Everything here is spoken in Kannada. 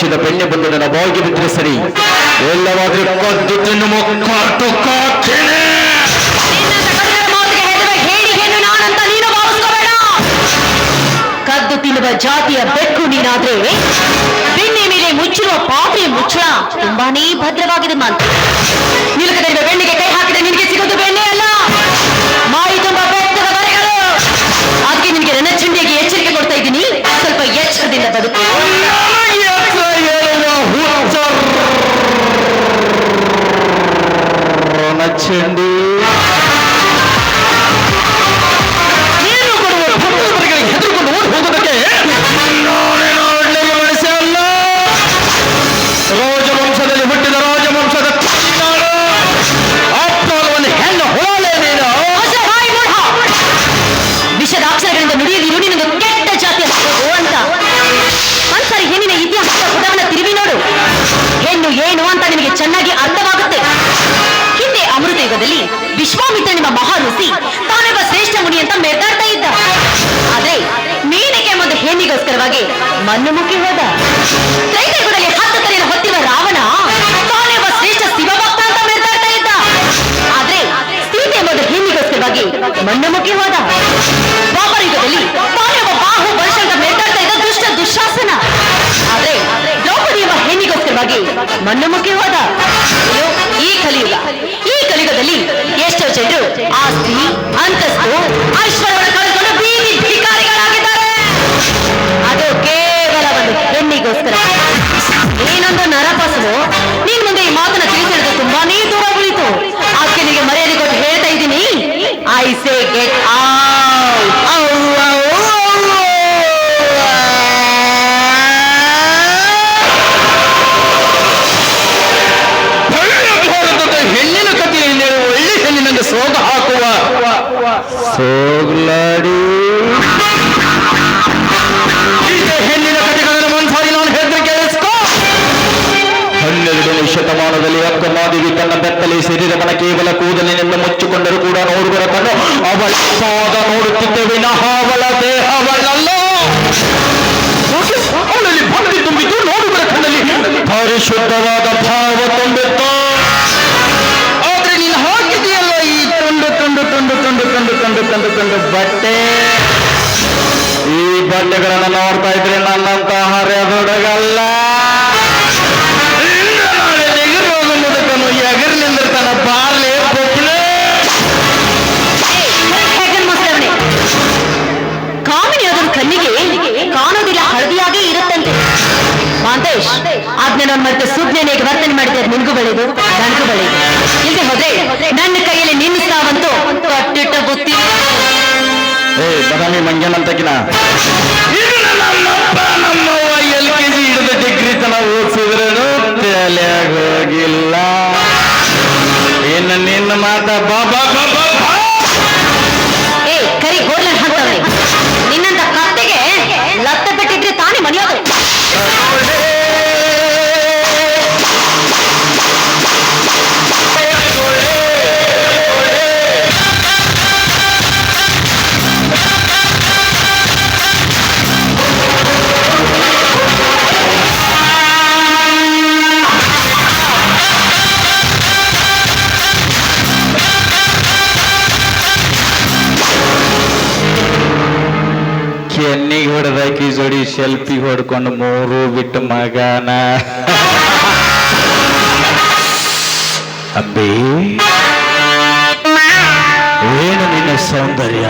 ವೇಷದ ಬೆಣ್ಣೆ ಬಂದು ನನ್ನ ಬಾಯಿಗೆ ಬಿದ್ದರೆ ಸರಿ, ಎಲ್ಲವಾದ್ರೂ ಕದ್ದು ತಿನ್ನು ಮುಕ್ಕಾಟು ಕಾಕ್ತೇನೆ. ಕದ್ದು ತಿನ್ನುವ ಜಾತಿಯ ಬೆಕ್ಕು ನೀನಾದ್ರೆ ಬೆಣ್ಣೆ ಮೇಲೆ ಮುಚ್ಚಿರುವ ಪಾತ್ರೆ ಮುಚ್ಚಳ ತುಂಬಾನೇ ಭದ್ರವಾಗಿದೆ ಮಾತ್ರ. ನಿಲುಕದಲ್ಲಿರುವ ಬೆಣ್ಣೆಗೆ ಕೈ ಹಾಕಿದ್ರೆ ನಿನಗೆ ಸಿಗೋದು ಬೆಣ್ಣೆ ಅಲ್ಲ, ಮಾಯಿ ತುಂಬಾ ಬೆಟ್ಟದ ಬರೆಗಳು. ಅದಕ್ಕೆ ನಿನಗೆ ನನ್ನ ಚುಂಡಿಗೆ ಎಚ್ಚರಿಕೆ ಕೊಡ್ತಾ ಇದ್ದೀನಿ, ಸ್ವಲ್ಪ ಎಚ್ಚರದಿಂದ ಬದುಕು. ಚಂಡಿ ಹೆದರ್ಕೊಂಡು ಓಡಿ ಹೋಗೋದಕ್ಕೆ ಮನಸ್ಸಲ್ಲ. ರಾಜವಂಶದಲ್ಲಿ ಹುಟ್ಟಿದ ರಾಜವಂಶದ ಅಪ್ಪವನ್ನು ಹೆಣ್ಣು ಹೋಳೆ ನೀನು. ವಿಷದ ಅಕ್ಷರಗಳಿಂದ ನುಡಿಯದಿರು, ನಿನಗೆ ಕೆಟ್ಟ ಜಾತಿಯ ಅಂತ. ಒಂದ್ಸರಿ ಹೆಣ್ಣಿನ ಇತಿಹಾಸದ ಪುಟವನ್ನ ತಿರುವಿ ನೋಡು, ಹೆಣ್ಣು ಏನು ಅಂತ ನಿನಗೆ ಚೆನ್ನಾಗಿ ಅರ್ಥವಾಗುತ್ತೆ. ಹಿಂದೆ ಅಮೃತ ಯುಗದಲ್ಲಿ ವಿಶ್ವಾಮಿತ್ರ ನಿಮ್ಮ ಮಹಾಋಷಿ ತಾನೊಬ್ಬ ಶ್ರೇಷ್ಠ ಮುನಿ ಅಂತ ಮೆರೆದಾಡ್ತಾ ಇದ್ದ. ಆದ್ರೆ ಮೇನಕೆ ಒಂದು ಹೆಣ್ಣಿಗೋಸ್ಕರವಾಗಿ ಮಣ್ಣು ಮುಕ್ಕಿ ಹೋದ. ತ್ರೈತಯುಗದಲ್ಲಿ 10 ತಲೆಯನ್ನು ಹೊತ್ತಿವ ರಾವಣ ತಾನೊಬ್ಬ ಶ್ರೇಷ್ಠ ಶಿವಭಕ್ತ ಅಂತ ಮೆರೆದಾಡ್ತಾ ಇದ್ದ. ಆದ್ರೆ ಸೀತೆ ಎಂಬ ಹೆಣ್ಣಿಗೋಸ್ಕರವಾಗಿ ಮಣ್ಣು ಮುಕ್ಕಿ ಹೋದ. ದ್ವಾಪರ ಯುಗದಲ್ಲಿ ತಾನೊಬ್ಬ ಬಾಹು ಬಲಿಷ್ಠ ಅಂತ ಮೆರೆದಾಡ್ತಾ ಇದ್ದ ದುಷ್ಟ ದುಶಾಸನ. ಆದ್ರೆ ದ್ರೌಪದಿ ಎಂಬ ಹೆಣ್ಣಿಗೋಸ್ಕರವಾಗಿ ಮಣ್ಣು ಮುಕ್ಕಿ ಹೋದ. ಈ ಕಲಿಯುಗ, ಈ ಕಲಿಯುಗದಲ್ಲಿ ಎಷ್ಟೋ ಜನರು ಆಸ್ತಿ, ಅಂತಸ್ತು, ಐಶ್ವರ್ಯವನ್ನು ಕಳೆದುಕೊಂಡು ಬೀದಿ ಭಿಕಾರಿಗಳಾಗಿದ್ದಾರೆ. ಅದು ಕೇವಲ ಒಂದು ಹೆಣ್ಣಿಗೋಸ್ಕರ. ಏನೊಂದು ನರಪಾಸನು ನೀನ್ ಮುಂದೆ ಈ ಮಾತನ್ನ ತಿಳಿಸಿರೋದು ತುಂಬಾನೇ ದೂರ ಉಳಿತು. ಅದಕ್ಕೆ ನಿಮಗೆ ಮರ್ಯಾದೆ ಕೊಟ್ಟು ಹೇಳ್ತಾ ಇದ್ದೀನಿ, ಐ ಸೇ ಗೆಟ್ ಹೆಣ್ಣಿನ ಕಥೆಯಲ್ಲಿ ಒಳ್ಳೆ ಹೆಣ್ಣಿನಂಗೆ ಸೋಗ ಹಾಕುವ ಸೋಗ್ಲಾಡಿ ಹೆಣ್ಣಿನ ಕಥೆಗಳನ್ನು ಒಂದ್ಸಾರಿ ನಾನು ಹೇಳಿದ್ರೆ ಕೇಳಿಸ್ಕೋ. 12ನೇ ಶತಮಾನದಲ್ಲಿ ಅಕ್ಕಮಾದೇವಿ ತನ್ನ ಬೆತ್ತಲೆ ಶರೀರವನ್ನ ಕೇವಲ ಕೂದಲಿನಿಂದ ಮುಚ್ಚಿಕೊಂಡರೂ ಕೂಡ ನೋಡುಗರ ಕಣ್ಣು ಅವಳ ಪಾದ ನೋಡುತ್ತಿದ್ದ ವಿನಃ ಅವಳ ದೇಹವಲ್ಲ. ಅವಳಲ್ಲಿ ಭಕ್ತಿ ತುಂಬಿದ್ದು, ನೋಡುಗರ ಕಣ್ಣಲ್ಲಿ ಪರಿಶುದ್ಧವಾದ ಭಾವ ತುಂಬಿತ್ತು. ಆದ್ರೆ ನೀನು ಹಾಕಿದೆಯಲ್ಲ ಈ ತುಂಡು ತುಂಡು ತುಂಡು ತುಂಡು ತುಂಡು ತುಂಡು ತುಂಡು ತುಂಡು ಬಟ್ಟೆ, ಈ ಬಟ್ಟೆಗಳನ್ನ ನೋಡ್ತಾ ಇದ್ರೆ ನನ್ನಂತ ಹರಿಯದೊಡಗಲ್ಲ. ಎಗಿರೋದು ಮುದುಕನು ಎಗರ್ ನಿಂದಿರ್ತಾನ ಬಾರ್ಲೆ ಬೊಬ್ಳೆ. ಕಾಮಿನಿಯಾದರ ಕಣ್ಣಿಗೆ ಕಾಣೋದಿಲ್ಲ, ಹಳದಿಯಾಗಿ ಇರುತ್ತಂತೆ. ಮಾಂತೇಶ್, ಆಜ್ಞೆ ನನ್ನ ಮತ್ತೆ ಸುಜ್ಞನಿಗೆ ವರ್ತನೆ ಮಾಡಿದ್ದಾರೆ. ನಿನ್ಗೂ ಬಳಿದು ನನಗೂ ಬಳಿದು ಇಲ್ಲದೆ ಹೋದ್ರೆ ನನ್ನ ಕೈಯಲ್ಲಿ ನಿನ್ನಿಸ್ತಾವಂತೂ ಕಟ್ಟಿಟ್ಟ ಬುತ್ತಿ. ಬದಾಮಿ ಮಂಜನಂತಕಿನ ನಮ್ಮವ್ವ LKG ಹಿಡಿದ ಡಿಗ್ರಿ ತನ ಓದಿಸಿದ್ರೂ ತಲೆಯಾಗ ಹೋಗಿಲ್ಲ. ಇನ್ನು ನಿನ್ನ ಮಾತ ಬಾಬಾ ಬಾಬಾ ಕರಿ ಹೋರ್ಲ ಹಾಕ್ತವ್ರೆ. ನಿನ್ನಂತ ಕತ್ತೆಗೆ ಲತ್ತ ಬಿಟ್ಟಿದ್ರೆ ತಾನೇ ಮನೆಯೋದು. ಕೆನ್ನಿಗೆ ಹೊಡೆದಾಕಿ ಜೋಡಿ ಸೆಲ್ಫಿ ಹೊಡ್ಕೊಂಡು 3 ಬಿಟ್ಟು ಮಗನ ಅಬ್ಬಿ ಏನು ನಿನ್ನ ಸೌಂದರ್ಯ.